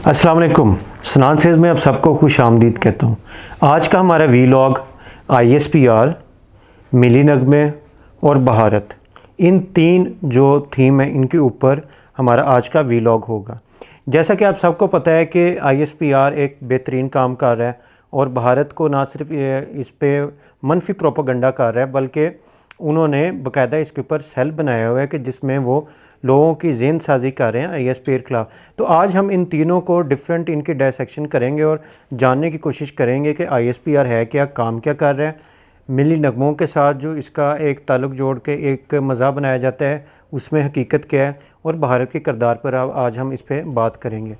अस्सलाम वालेकुम। सनान सेज में आप सबको खुश आमदीद कहता हूँ। आज का हमारा वीलॉग ISPR, मिली नगमे और बहारत, इन तीन जो थीम है इनके ऊपर हमारा आज का वीलॉग होगा। जैसा कि आप सबको पता है कि ISPR एक बेहतरीन काम कर रहा है और बहारत को ना सिर्फ इस पे मनफी प्रोपेगेंडा कर रहा है बल्कि उन्होंने बाकायदा इसके ऊपर सेल बनाया हुआ है कि जिसमें वो लोगों की ज़हन साजी कर रहे हैं ISPR के खिलाफ। तो आज हम इन तीनों को डिफरेंट इनके डायसेक्शन करेंगे और जानने की कोशिश करेंगे कि ISPR है क्या, काम क्या कर रहा है, मिली नगमों के साथ जो इसका एक ताल्लुक़ जोड़ के एक मज़ा बनाया जाता है उसमें हकीकत क्या है, और भारत के किरदार पर आज हम इस पर बात करेंगे।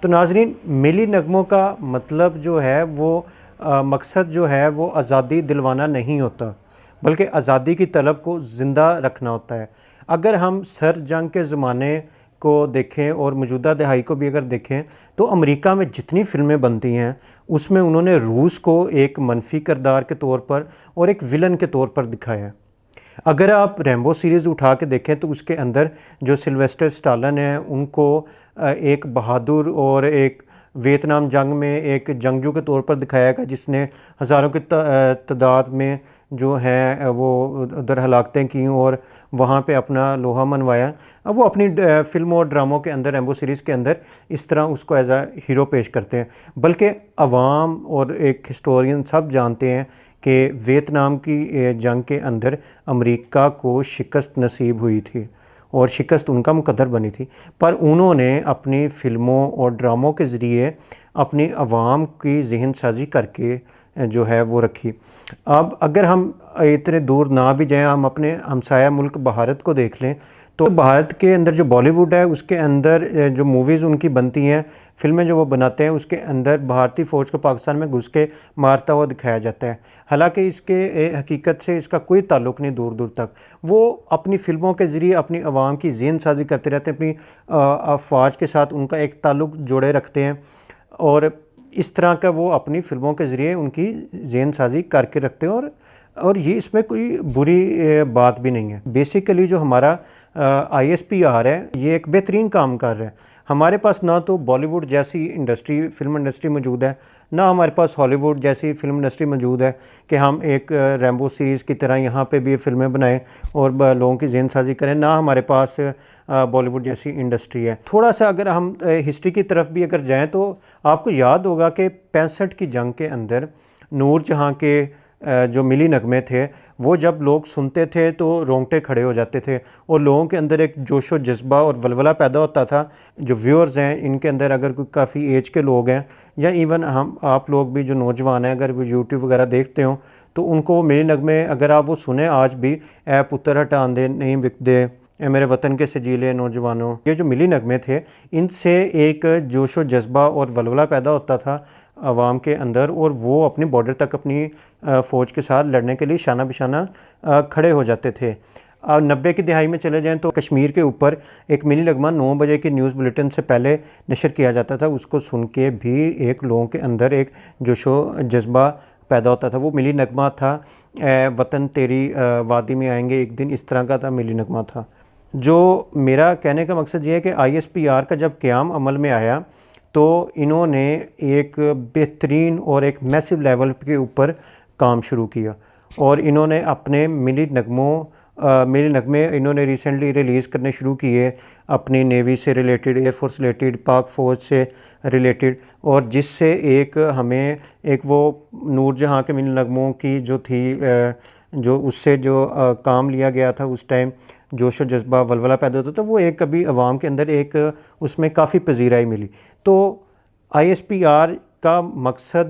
तो नाज़रीन, मिली नगमों का मतलब जो है वो मकसद जो है वो आज़ादी दिलवाना नहीं होता बल्कि आज़ादी की तलब को ज़िंदा रखना होता है। अगर हम सर जंग के ज़माने को देखें और मौजूदा दहाई को भी अगर देखें तो अमेरिका में जितनी फ़िल्में बनती हैं उसमें उन्होंने रूस को एक मनफी किरदार के तौर पर और एक विलन के तौर पर दिखाया है। अगर आप रैम्बो सीरीज़ उठा के देखें तो उसके अंदर जो सिल्वेस्टर स्टालन है उनको एक बहादुर और एक वियतनाम जंग में एक जंगजू के तौर पर दिखाया गया जिसने हज़ारों की तादाद में जो है वो उधर हलाकतें की और वहाँ पे अपना लोहा मनवाया। अब वो अपनी फिल्मों और ड्रामों के अंदर, रैम्बो सीरीज़ के अंदर इस तरह उसको एज आ हीरो पेश करते हैं, बल्कि अवाम और एक हिस्टोरियन सब जानते हैं कि वियतनाम की जंग के अंदर अमेरिका को शिकस्त नसीब हुई थी और शिकस्त उनका मुकद्दर बनी थी, पर उन्होंने अपनी फ़िल्मों और ड्रामों के ज़रिए अपनी आवाम की ज़हन साजी करके जो है वो रखी। अब अगर हम इतने दूर ना भी जाएं, हम अपने हमसाया मुल्क भारत को देख लें तो भारत के अंदर जो बॉलीवुड है उसके अंदर जो मूवीज़ उनकी बनती हैं, फ़िल्में जो वो बनाते हैं, उसके अंदर भारतीय फ़ौज को पाकिस्तान में घुस के मारता हुआ दिखाया जाता है। हालांकि इसके हकीकत से इसका कोई ताल्लुक़ नहीं दूर दूर तक। वो अपनी फ़िल्मों के ज़रिए अपनी आवाम की ज़हन साजी करते रहते हैं, अपनी अफवाज के साथ उनका एक ताल्लुक़ जोड़े रखते हैं और इस तरह का वो अपनी फ़िल्मों के ज़रिए उनकी ज़हन साजी करके रखते हैं और ये इसमें कोई बुरी बात भी नहीं है। बेसिकली जो हमारा ISPR है ये एक बेहतरीन काम कर रहा है। हमारे पास ना तो बॉलीवुड जैसी इंडस्ट्री, फिल्म इंडस्ट्री मौजूद है, ना हमारे पास हॉलीवुड जैसी फिल्म इंडस्ट्री मौजूद है कि हम एक रैम्बो सीरीज़ की तरह यहाँ पे भी फ़िल्में बनाएं और लोगों की ज़हन साजी करें, ना हमारे पास बॉलीवुड जैसी इंडस्ट्री है। थोड़ा सा अगर हम हिस्ट्री की तरफ भी अगर जाएं तो आपको याद होगा कि 65 की जंग के अंदर नूरजहाँ के जो मिली नगमे थे वो जब लोग सुनते थे तो रोंगटे खड़े हो जाते थे और लोगों के अंदर एक जोशो जज्बा और वलवला पैदा होता था। जो व्यूअर्स हैं इनके अंदर अगर कोई काफ़ी एज के लोग हैं या इवन आप लोग भी जो नौजवान हैं, अगर वो यूट्यूब वगैरह देखते हो तो उनको मिली नगमे अगर आप वो सुने आज भी, ऐ पुत्तर हटान दे नहीं बिक दे, मेरे वतन के सजीले नौजवानों, ये जो मिली नगमे थे इनसे एक जोशो जज्बा और वलवला पैदा होता था आवाम के अंदर और वो अपने बॉर्डर तक अपनी फ़ौज के साथ लड़ने के लिए शाना बिशाना खड़े हो जाते थे। 90 की दहाई में चले जाएं तो कश्मीर के ऊपर एक मिली नगमा 9 बजे की न्यूज़ बुलेटिन से पहले नशर किया जाता था, उसको सुन के भी एक लोगों के अंदर एक जोशो जज्बा पैदा होता था। वो मिली नगमा था, वतन तेरी वादी में आएंगे एक दिन, इस तरह का था मिली नगमा था। जो मेरा कहने का मकसद ये है कि ISPR का जब क़याम अमल में आया तो इन्होंने एक बेहतरीन और एक मैसिव लेवल के ऊपर काम शुरू किया और इन्होंने अपने मिली नगमे इन्होंने रिसेंटली रिलीज़ करने शुरू किए अपनी नेवी से रिलेटेड, एयरफोर्स रिलेटेड, पाक फ़ौज से रिलेटेड, और जिससे एक हमें एक वो नूरजहाँ के मिली नगमों की जो थी जो उससे जो काम लिया गया था उस टाइम जोश और जज्बा वलवला पैदा होता था, वो एक कभी अवाम के अंदर एक उसमें काफ़ी पजीराई मिली। तो ISPR का मकसद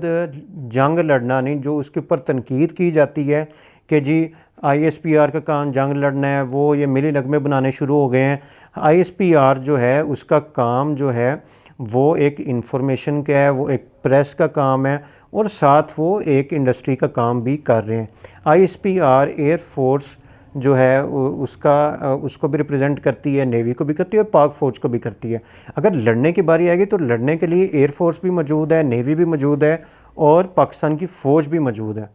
जंग लड़ना नहीं, जो उसके ऊपर तनकीद की जाती है कि जी ISPR का काम जंग लड़ना है, वो ये मिली नगमे बनाने शुरू हो गए हैं। ISPR जो है उसका काम जो है वो एक इंफॉर्मेशन का है, वो एक प्रेस का काम है और साथ वो एक इंडस्ट्री का काम भी कर रहे हैं। ISPR एयरफोर्स जो है उसको भी रिप्रेजेंट करती है, नेवी को भी करती है और पाक फ़ौज को भी करती है। अगर लड़ने की बारी आएगी तो लड़ने के लिए एयरफोर्स भी मौजूद है, नेवी भी मौजूद है और पाकिस्तान की फ़ौज भी मौजूद है।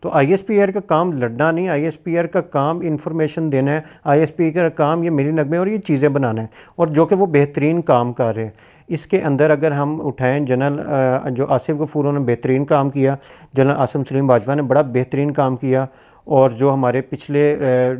तो ISPR का काम लड़ना नहीं, ISPR का काम इंफॉर्मेशन देना है, ISPR का काम ये मिली नगमे और ये चीज़ें बनाना है, और जो कि वो बेहतरीन काम कर रहे हैं। इसके अंदर अगर हम उठाएं, जनरल जो आसिफ गफूर उन्होंने बेहतरीन काम किया, जनरल आसिम सलीम बाजवा ने बड़ा बेहतरीन काम किया, और जो हमारे पिछले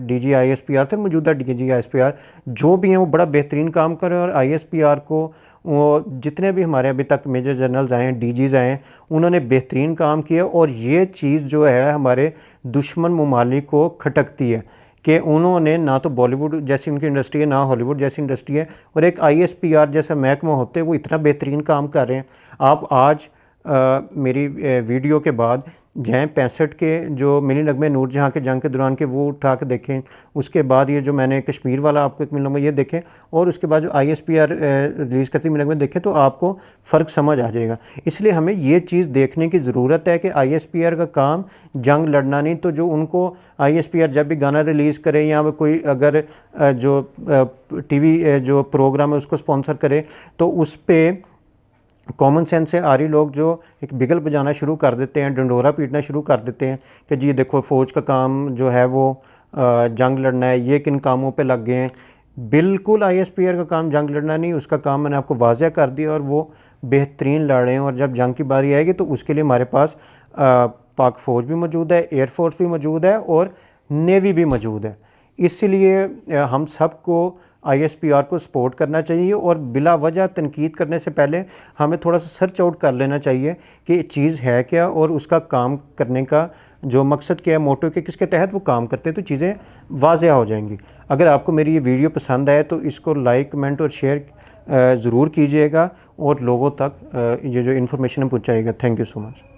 DG ISPR थे, मौजूदा DG ISPR जो भी हैं वो बड़ा बेहतरीन काम कर रहे हैं। और ISPR को वो जितने भी हमारे अभी तक मेजर जनरल्स आए हैं, DGs आए हैं, उन्होंने बेहतरीन काम किया। और ये चीज़ जो है हमारे दुश्मन ममालिक को खटकती है कि उन्होंने ना तो बॉलीवुड जैसी उनकी इंडस्ट्री है, ना हॉलीवुड जैसी इंडस्ट्री है, और एक ISPR जैसा महकमा होते वो इतना बेहतरीन काम कर रहे हैं। आप आज मेरी वीडियो के बाद जाएँ 65 के जो मिली नगमे नूरजहाँ के जंग के दौरान के वो उठा के देखें, उसके बाद ये जो मैंने कश्मीर वाला आपको एक मिलूँगा ये देखें, और उसके बाद जो ISPR रिलीज़ करती मिली नगमे देखें, तो आपको फ़र्क समझ आ जाएगा। इसलिए हमें ये चीज़ देखने की ज़रूरत है कि ISPR का काम जंग लड़ना नहीं, तो जो उनको ISPR जब भी गाना रिलीज़ करे या कोई अगर जो TV जो प्रोग्राम है उसको स्पॉन्सर करे, तो उस पर कॉमन सेंस से आरी लोग जो एक बिगल बजाना शुरू कर देते हैं, डंडोरा पीटना शुरू कर देते हैं कि जी देखो फ़ौज का काम जो है वो जंग लड़ना है, ये किन कामों पे लग गए हैं। बिल्कुल ISPR का काम जंग लड़ना नहीं, उसका काम मैंने आपको वाज़ह कर दिया, और वो बेहतरीन लड़ रहे हैं। और जब जंग की बारी आएगी तो उसके लिए हमारे पास पाक फ़ौज भी मौजूद है, एयरफोर्स भी मौजूद है, और नेवी भी मौजूद है। इसलिए हम सबको ISPR को सपोर्ट करना चाहिए, और बिला वजह तनकीद करने से पहले हमें थोड़ा सा सर्च आउट कर लेना चाहिए कि चीज़ है क्या और उसका काम करने का जो मकसद क्या है, मोटो के किसके तहत वो काम करते हैं, तो चीज़ें वाज़ह हो जाएंगी। अगर आपको मेरी ये वीडियो पसंद आए तो इसको लाइक, कमेंट और शेयर ज़रूर कीजिएगा, और लोगों तक ये जो इन्फॉर्मेशन है पहुँचाइएगा। Thank you so much.